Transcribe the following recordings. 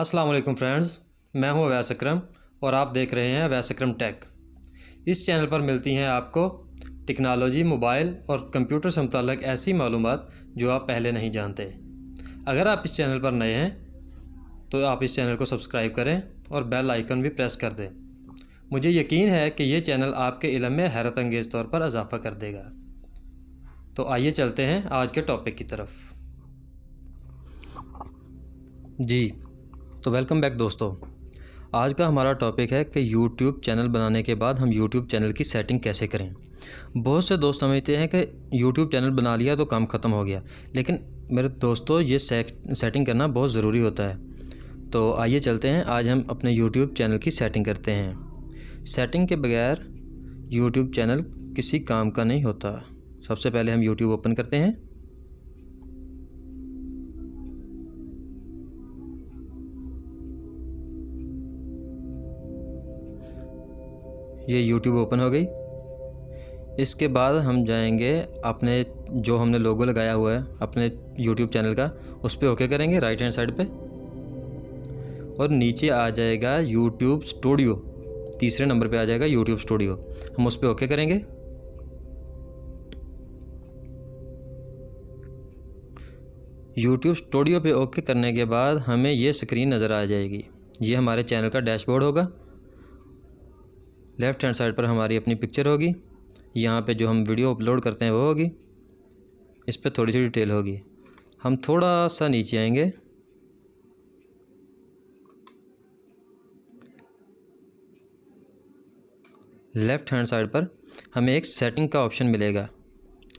अस्सलाम वालेकुम फ्रेंड्स, मैं हूं अवैस अकरम और आप देख रहे हैं अवैस अकरम टेक। इस चैनल पर मिलती हैं आपको टेक्नोलॉजी, मोबाइल और कंप्यूटर से मुताल्लिक़ ऐसी मालूमात जो आप पहले नहीं जानते। अगर आप इस चैनल पर नए हैं तो आप इस चैनल को सब्सक्राइब करें और बेल आइकन भी प्रेस कर दें। मुझे यकीन है कि ये चैनल आपके इल्म में हैरत अंगेज़ तौर पर इजाफ़ा कर देगा। तो आइए चलते हैं आज के टॉपिक की तरफ। जी तो वेलकम बैक दोस्तों। आज का हमारा टॉपिक है कि YouTube चैनल बनाने के बाद हम YouTube चैनल की सेटिंग कैसे करें। बहुत से दोस्त समझते हैं कि YouTube चैनल बना लिया तो काम ख़त्म हो गया, लेकिन मेरे दोस्तों ये सेटिंग करना बहुत ज़रूरी होता है। तो आइए चलते हैं, आज हम अपने YouTube चैनल की सेटिंग करते हैं। सेटिंग के बगैर YouTube चैनल किसी काम का नहीं होता। सबसे पहले हम YouTube ओपन करते हैं। ये YouTube ओपन हो गई। इसके बाद हम जाएंगे अपने जो हमने लोगो लगाया हुआ है अपने YouTube चैनल का, उस पर ओके करेंगे राइट हैंड साइड पे, और नीचे आ जाएगा YouTube स्टूडियो। तीसरे नंबर पे आ जाएगा YouTube स्टूडियो, हम उस पर ओके करेंगे। YouTube स्टूडियो पे ओके करने के बाद हमें ये स्क्रीन नज़र आ जाएगी। ये हमारे चैनल का डैशबोर्ड होगा। लेफ़्ट हैंड साइड पर हमारी अपनी पिक्चर होगी। यहाँ पे जो हम वीडियो अपलोड करते हैं वो होगी। इस पर थोड़ी सी डिटेल होगी। हम थोड़ा सा नीचे आएंगे, लेफ़्ट हैंड साइड पर हमें एक सेटिंग का ऑप्शन मिलेगा।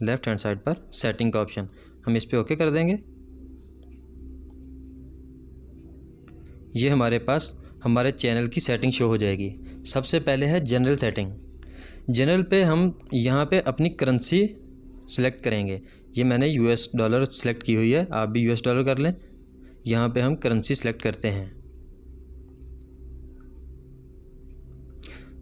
लेफ़्ट हैंड साइड पर सेटिंग का ऑप्शन, हम इस पर ओके कर देंगे। ये हमारे पास हमारे चैनल की सेटिंग शो हो जाएगी। सबसे पहले है जनरल सेटिंग। जनरल पे हम यहाँ पे अपनी करेंसी सेलेक्ट करेंगे। ये मैंने US डॉलर सेलेक्ट की हुई है, आप भी US डॉलर कर लें। यहाँ पे हम करेंसी सेलेक्ट करते हैं।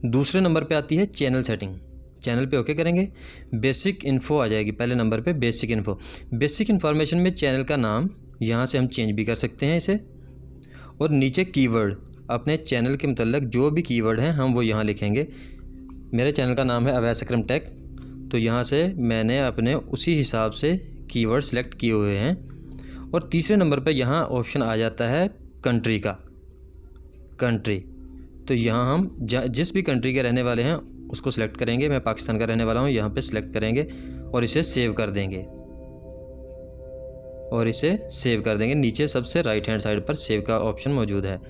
दूसरे नंबर पे आती है चैनल सेटिंग। चैनल पे ओके करेंगे। बेसिक इन्फो आ जाएगी पहले नंबर पे, बेसिक इन्फो। बेसिक इन्फॉर्मेशन में चैनल का नाम यहाँ से हम चेंज भी कर सकते हैं इसे, और नीचे कीवर्ड, अपने चैनल के मतलब जो भी कीवर्ड हैं हम वो यहाँ लिखेंगे। मेरे चैनल का नाम है अवैस अकरम टेक, तो यहाँ से मैंने अपने उसी हिसाब से कीवर्ड सेलेक्ट किए हुए हैं। और तीसरे नंबर पर यहाँ ऑप्शन आ जाता है कंट्री का, कंट्री। तो यहाँ हम जिस भी कंट्री के रहने वाले हैं उसको सिलेक्ट करेंगे। मैं पाकिस्तान का रहने वाला हूँ, यहाँ पे सिलेक्ट करेंगे और इसे सेव कर देंगे, और इसे सेव कर देंगे। नीचे सबसे राइट हैंड साइड पर सेव का ऑप्शन मौजूद है।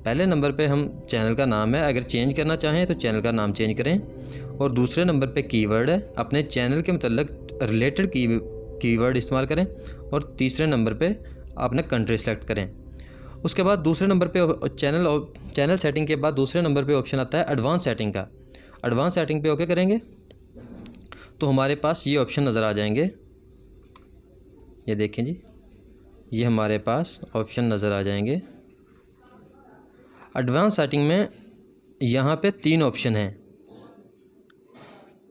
पहले नंबर पे हम चैनल का नाम है, अगर चेंज करना चाहें तो चैनल का नाम चेंज करें। और दूसरे नंबर पे कीवर्ड है, अपने चैनल के मतलब रिलेटेड कीवर्ड इस्तेमाल करें। और तीसरे नंबर पे आपने कंट्री सेलेक्ट करें। उसके बाद दूसरे नंबर पे चैनल सेटिंग के बाद दूसरे नंबर पे ऑप्शन आता है एडवांस सेटिंग का। एडवांस सेटिंग पे ओके करेंगे तो हमारे पास ये ऑप्शन नज़र आ जाएंगे। ये देखें जी, ये हमारे पास ऑप्शन नज़र आ जाएंगे। एडवांस सेटिंग में यहाँ पे 3 ऑप्शन हैं।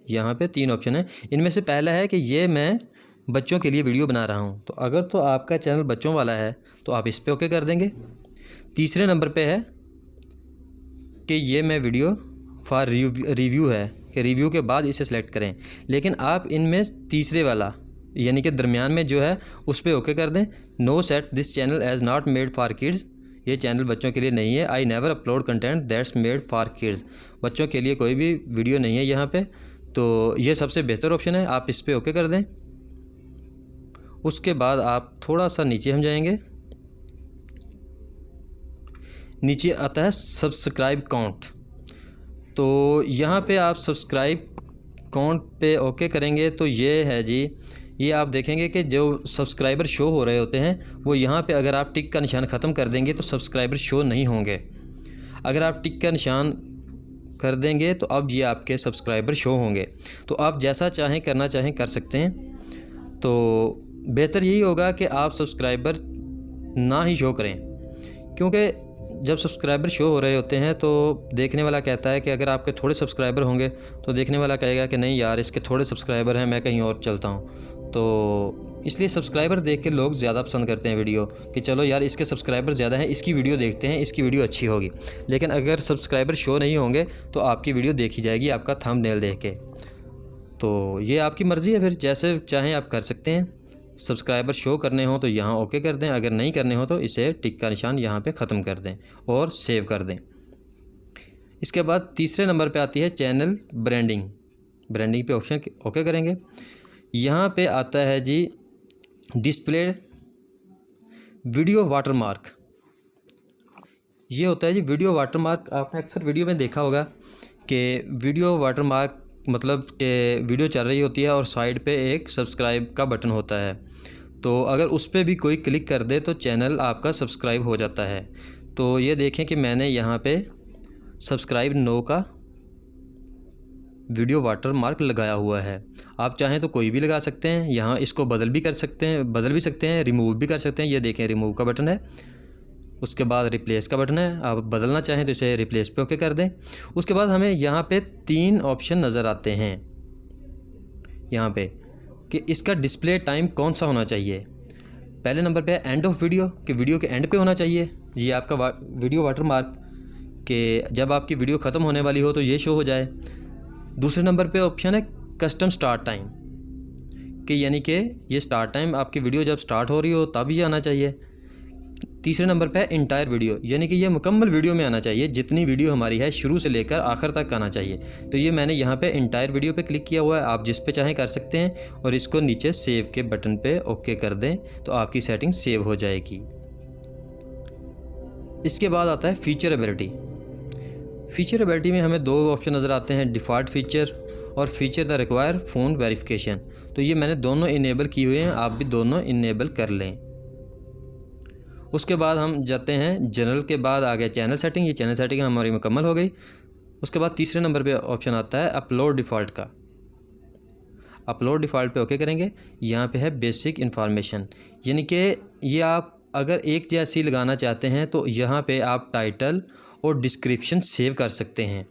यहाँ पे 3 ऑप्शन है। इनमें से पहला है कि ये मैं बच्चों के लिए वीडियो बना रहा हूँ, तो अगर तो आपका चैनल बच्चों वाला है तो आप इस पे ओके कर देंगे। तीसरे नंबर पे है कि ये मैं वीडियो फॉर रिव्यू है, कि रिव्यू के बाद इसे सेलेक्ट करें। लेकिन आप इनमें तीसरे वाला यानी कि दरमियान में जो है उस पर ओके कर दें। No set this channel as not made for kids, ये चैनल बच्चों के लिए नहीं है। I never upload content that's made for kids, बच्चों के लिए कोई भी वीडियो नहीं है यहाँ पे। तो ये सबसे बेहतर ऑप्शन है, आप इस पर ओके कर दें। उसके बाद आप थोड़ा सा नीचे हम जाएंगे, नीचे आता है सब्सक्राइब काउंट। तो यहाँ पे आप सब्सक्राइब काउंट पे ओके करेंगे तो ये है जी, ये आप देखेंगे कि जो सब्सक्राइबर शो हो रहे होते हैं वो यहाँ पे अगर आप टिक का निशान ख़त्म कर देंगे तो सब्सक्राइबर शो नहीं होंगे। अगर आप टिक का निशान कर देंगे तो अब ये आपके सब्सक्राइबर शो होंगे। तो आप जैसा चाहें करना चाहें कर सकते हैं। तो बेहतर यही होगा कि आप सब्सक्राइबर ना ही शो करें, क्योंकि जब सब्सक्राइबर शो हो रहे होते हैं तो देखने वाला कहता है कि अगर आपके थोड़े सब्सक्राइबर होंगे तो देखने वाला कहेगा कि नहीं यार इसके थोड़े सब्सक्राइबर हैं, मैं कहीं और चलता हूँ। तो इसलिए सब्सक्राइबर देख के लोग ज़्यादा पसंद करते हैं वीडियो, कि चलो यार इसके सब्सक्राइबर ज़्यादा हैं, इसकी वीडियो देखते हैं, इसकी वीडियो अच्छी होगी। लेकिन अगर सब्सक्राइबर शो नहीं होंगे तो आपकी वीडियो देखी जाएगी आपका थंबनेल देख के। तो ये आपकी मर्ज़ी है, फिर जैसे चाहें आप कर सकते हैं। सब्सक्राइबर शो करने हो तो यहाँ ओके कर दें, अगर नहीं करने हो तो इसे टिक का निशान यहाँ पे ख़त्म कर दें और सेव कर दें। इसके बाद तीसरे नंबर पे आती है चैनल ब्रांडिंग। ब्रांडिंग पे ऑप्शन ओके करेंगे। यहाँ पे आता है जी डिस्प्ले वीडियो वाटरमार्क। ये होता है जी वीडियो वाटरमार्क। आपने अक्सर वीडियो में देखा होगा कि वीडियो वाटरमार्क मतलब कि वीडियो चल रही होती है और साइड पे एक सब्सक्राइब का बटन होता है, तो अगर उस पर भी कोई क्लिक कर दे तो चैनल आपका सब्सक्राइब हो जाता है। तो ये देखें कि मैंने यहाँ पे सब्सक्राइब नो का वीडियो वाटरमार्क लगाया हुआ है। आप चाहें तो कोई भी लगा सकते हैं, यहाँ इसको बदल भी सकते हैं, रिमूव भी कर सकते हैं। ये देखें रिमूव का बटन है, उसके बाद रिप्लेस का बटन है। आप बदलना चाहें तो इसे रिप्लेस पे ओके कर दें। उसके बाद हमें यहाँ पे 3 ऑप्शन नज़र आते हैं यहाँ पे कि इसका डिस्प्ले टाइम कौन सा होना चाहिए। पहले नंबर पे एंड ऑफ वीडियो, कि वीडियो के एंड पे होना चाहिए ये आपका वीडियो वाटरमार्क, कि जब आपकी वीडियो ख़त्म होने वाली हो तो ये शो हो जाए। दूसरे नंबर पे ऑप्शन है कस्टम स्टार्ट टाइम, कि यानी कि ये स्टार्ट टाइम आपकी वीडियो जब स्टार्ट हो रही हो तब ये आना चाहिए। तीसरे नंबर पे इंटायर वीडियो, यानी कि ये मुकम्मल वीडियो में आना चाहिए, जितनी वीडियो हमारी है शुरू से लेकर आखिर तक आना चाहिए। तो ये मैंने यहाँ पे इंटायर वीडियो पे क्लिक किया हुआ है, आप जिस पे चाहें कर सकते हैं। और इसको नीचे सेव के बटन पे ओके कर दें तो आपकी सेटिंग सेव हो जाएगी। इसके बाद आता है फीचरेबिलिटी। फीचरेबिलिटी में हमें 2 ऑप्शन नज़र आते हैं, डिफ़ॉल्ट फ़ीचर और feature the require phone verification. तो ये मैंने दोनों इनेबल किए हुए हैं, आप भी दोनों इनेबल कर लें। उसके बाद हम जाते हैं जनरल के बाद आ गया चैनल सेटिंग। ये चैनल सेटिंग हमारी मुकम्मल हो गई। उसके बाद तीसरे नंबर पे ऑप्शन आता है अपलोड डिफ़ॉल्ट का। अपलोड डिफ़ॉल्ट पे ओके करेंगे। यहाँ पे है बेसिक इन्फॉर्मेशन, यानी कि ये आप अगर एक जैसी लगाना चाहते हैं तो यहाँ पे आप टाइटल और डिस्क्रिप्शन सेव कर सकते हैं।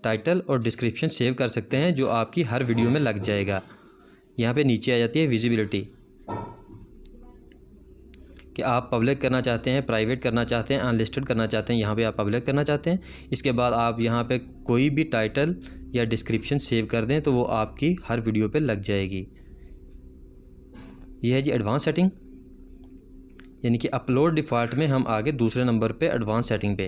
टाइटल और डिस्क्रिप्शन सेव कर सकते हैं जो आपकी हर वीडियो में लग जाएगा। यहाँ पे नीचे आ जाती है विजिबिलिटी, कि आप पब्लिक करना चाहते हैं, प्राइवेट करना चाहते हैं, अनलिस्टेड करना चाहते हैं। यहाँ पे आप पब्लिक करना चाहते हैं। इसके बाद आप यहाँ पे कोई भी टाइटल या डिस्क्रिप्शन सेव कर दें तो वो आपकी हर वीडियो पे लग जाएगी। यह है जी एडवांस सेटिंग, यानी कि अपलोड डिफ़ॉल्ट में हम आगे दूसरे नंबर पे एडवांस सेटिंग पे।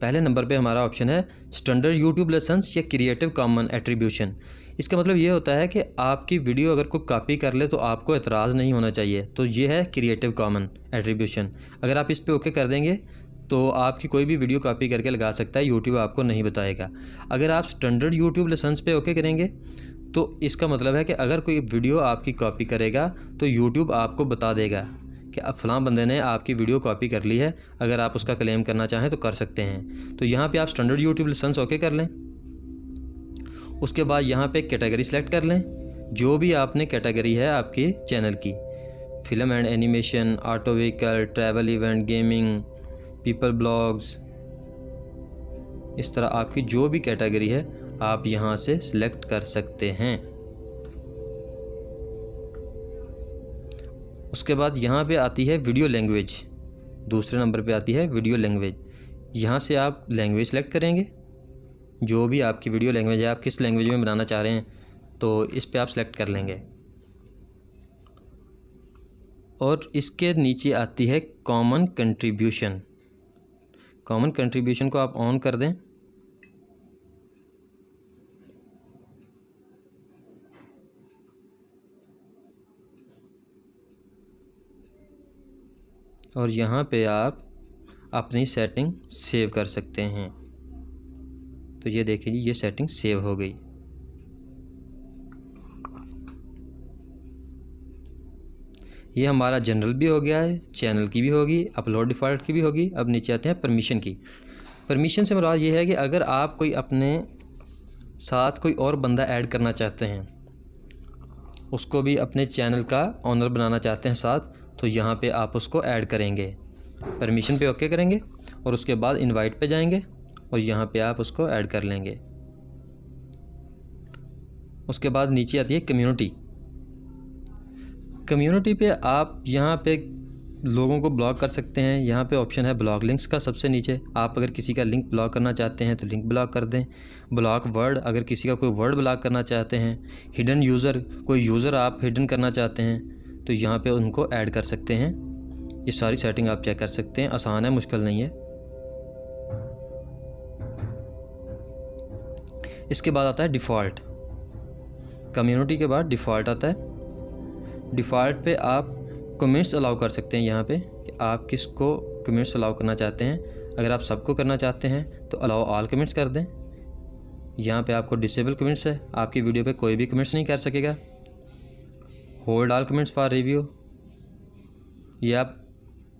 पहले नंबर पे हमारा ऑप्शन है स्टैंडर्ड यूट्यूब लाइसेंस या क्रिएटिव कॉमन एट्रीब्यूशन। इसका मतलब ये होता है कि आपकी वीडियो अगर कोई कॉपी कर ले तो आपको एतराज़ नहीं होना चाहिए। तो ये है क्रिएटिव कॉमन एट्रीब्यूशन। अगर आप इस पे ओके कर देंगे तो आपकी कोई भी वीडियो कॉपी करके लगा सकता है, यूट्यूब आपको नहीं बताएगा। अगर आप स्टैंडर्ड यूट्यूब लाइसेंस पे ओके करेंगे तो इसका मतलब है कि अगर कोई वीडियो आपकी कॉपी करेगा तो यूट्यूब आपको बता देगा कि अब फ़लाँ बंदे ने आपकी वीडियो कॉपी कर ली है, अगर आप उसका क्लेम करना चाहें तो कर सकते हैं। तो यहाँ पे आप स्टैंडर्ड यूट्यूब लाइसेंस ओके कर लें। उसके बाद यहाँ पे कैटेगरी सेलेक्ट कर लें, जो भी आपने कैटेगरी है आपके चैनल की, film and animation, auto vehicle, travel event, gaming, people blogs, इस तरह आपकी जो भी कैटेगरी है आप यहाँ से सिलेक्ट कर सकते हैं। उसके बाद यहाँ पे आती है वीडियो लैंग्वेज। दूसरे नंबर पे आती है वीडियो लैंग्वेज। यहाँ से आप लैंग्वेज सेलेक्ट करेंगे, जो भी आपकी वीडियो लैंग्वेज है, आप किस लैंग्वेज में बनाना चाह रहे हैं तो इस पे आप सेलेक्ट कर लेंगे। और इसके नीचे आती है कॉमन कंट्रीब्यूशन। कॉमन कंट्रीब्यूशन को आप ऑन कर दें। और यहाँ पे आप अपनी सेटिंग सेव कर सकते हैं। तो ये देखिए जी, ये सेटिंग सेव हो गई। ये हमारा जनरल भी हो गया है, चैनल की भी होगी, अपलोड डिफ़ॉल्ट की भी होगी। अब नीचे आते हैं परमिशन की। परमिशन से मुराद ये है कि अगर आप कोई अपने साथ कोई और बंदा ऐड करना चाहते हैं, उसको भी अपने चैनल का ऑनर बनाना चाहते हैं साथ, तो यहाँ पे आप उसको ऐड करेंगे। परमिशन पे ओके करेंगे और उसके बाद इनवाइट पे जाएंगे और यहाँ पे आप उसको ऐड कर लेंगे। उसके बाद नीचे आती है कम्युनिटी। कम्युनिटी पे आप यहाँ पे लोगों को ब्लॉक कर सकते हैं। यहाँ पे ऑप्शन है ब्लॉक लिंक्स का सबसे नीचे। आप अगर किसी का लिंक ब्लॉक करना चाहते हैं तो लिंक ब्लॉक कर दें। ब्लॉक वर्ड, अगर किसी का कोई वर्ड ब्लॉक करना चाहते हैं। हिडन यूज़र, कोई यूज़र आप हिडन करना चाहते हैं तो यहाँ पे उनको ऐड कर सकते हैं। ये सारी सेटिंग आप चेक कर सकते हैं, आसान है, मुश्किल नहीं है। इसके बाद आता है डिफ़ॉल्ट। कम्युनिटी के बाद डिफ़ॉल्ट आता है। डिफ़ॉल्ट पे आप कमेंट्स अलाउ कर सकते हैं यहाँ पे कि आप किसको कमेंट्स अलाउ करना चाहते हैं। अगर आप सबको करना चाहते हैं तो अलाउ ऑल कमेंट्स कर दें। यहाँ पे आपको डिसेबल कमेंट्स है, आपकी वीडियो पे कोई भी कमेंट्स नहीं कर सकेगा। Hold all comments for review, ये आप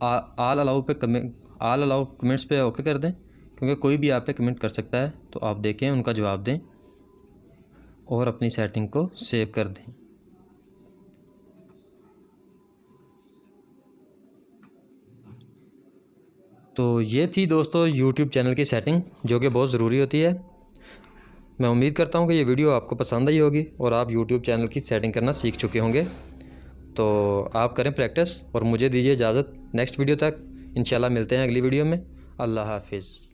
ऑल अलाउ कमेंट्स पे ओके कर दें, क्योंकि कोई भी आप पे कमेंट कर सकता है। तो आप देखें, उनका जवाब दें और अपनी सेटिंग को सेव कर दें। तो ये थी दोस्तों YouTube चैनल की सेटिंग, जो कि बहुत ज़रूरी होती है। मैं उम्मीद करता हूँ कि ये वीडियो आपको पसंद आई होगी और आप YouTube चैनल की सेटिंग करना सीख चुके होंगे। तो आप करें प्रैक्टिस और मुझे दीजिए इजाज़त। नेक्स्ट वीडियो तक इंशाल्लाह मिलते हैं अगली वीडियो में। अल्लाह हाफिज़।